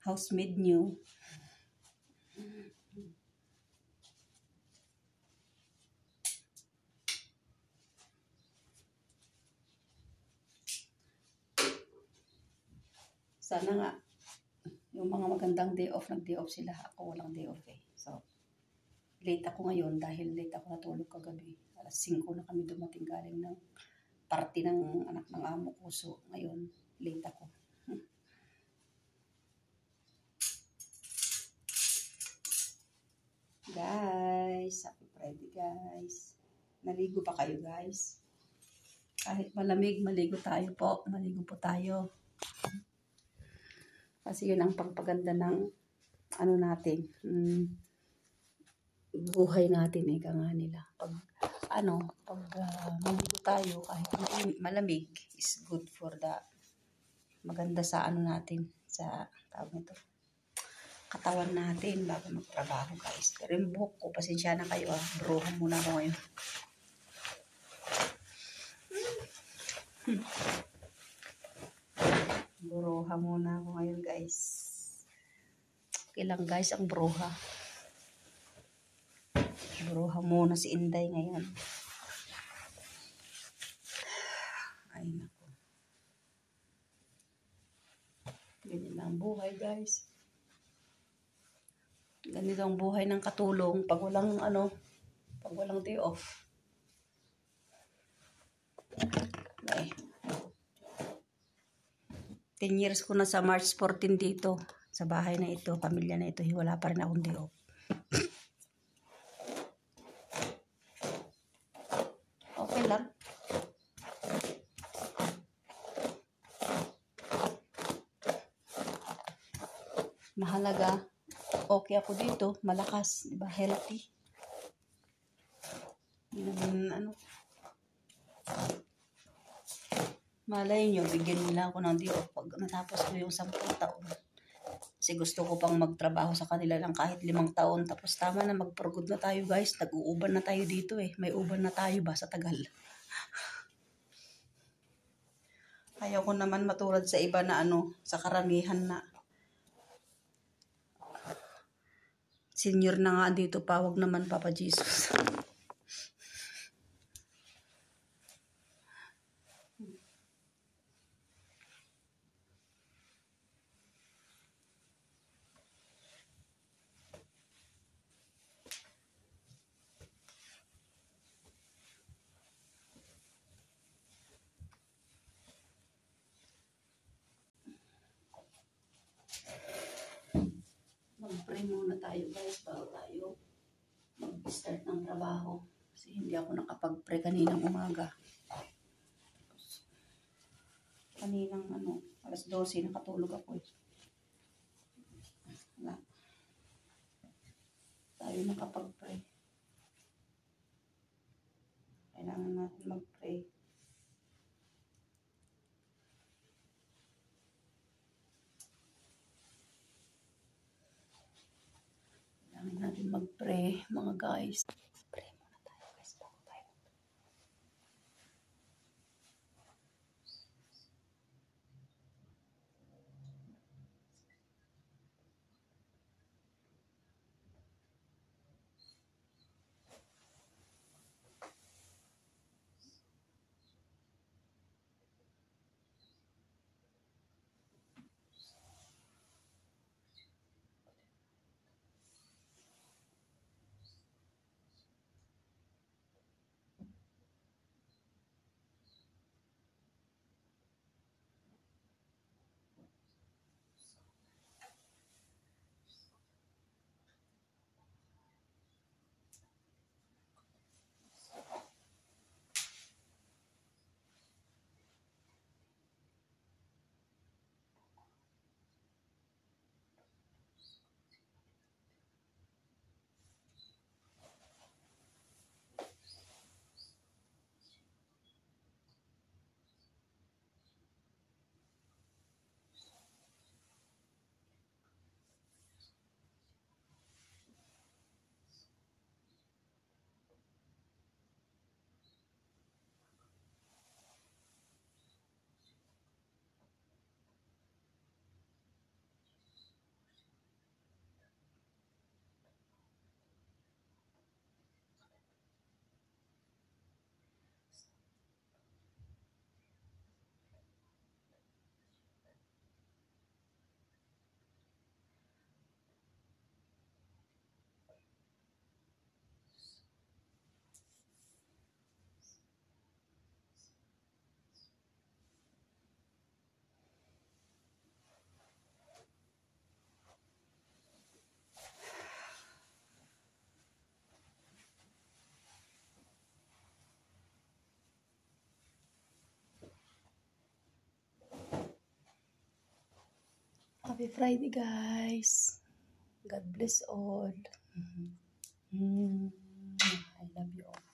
Housemaid new. Sana nga, yung mga magandang day off, nag-day off sila. Ako walang day off eh. So, late ako ngayon dahil late ako natulog kagabi. Alas 5 na kami dumating galing ng party ng anak ng amo ko. So, ngayon, late ako. Guys, happy Friday guys. Naligo pa kayo guys? Kahit malamig, maligo tayo po. Maligo po tayo. Kasi yun ang pagpaganda ng ano natin. Buhay natin eh, nga nila. Pag maligo tayo, kahit malamig, is good for the maganda sa ano natin, sa tawag nito, katawan natin bago magtrabaho guys. Pero yung buhok ko, pasensya na kayo bruha muna ako ngayon. Bruha muna ako ngayon guys. Okay lang guys ang bruha. Bruha muna si Inday ngayon. Ay nako. Ganyan lang buhay guys. Ganito ang buhay ng katulong pag walang pag walang day off. Ay. 10 years ko na sa March 14 dito. Sa bahay na ito, pamilya na ito, wala pa rin akong day off. Okay lang. Mahalaga, okay ako dito, malakas, diba? Healthy. Hindi naman malay nyo, bigyan nila ako ng day off pag natapos ko yung 10 taon. Kasi gusto ko pang magtrabaho sa kanila lang kahit 5 taon. Tapos tama na, mag-for-good na tayo guys. Nag-uuban na tayo dito eh. May uban na tayo ba sa tagal? Ayaw ko naman matulad sa iba na sa karamihan na senior na nga dito pa, wag naman Papa Jesus. Mag-pray muna tayo guys bago tayo mag-start ng trabaho. Kasi hindi ako nakapag-pray kaninang umaga. Kaninang alas 12 nakatulog ako eh. Wala. Tayo nakapag-pray. Kailangan natin mag-pray. Kailangan natin mag-pray mga guys. Pray muna tayo guys bago tayo. Happy Friday, guys. God bless all. I love you all.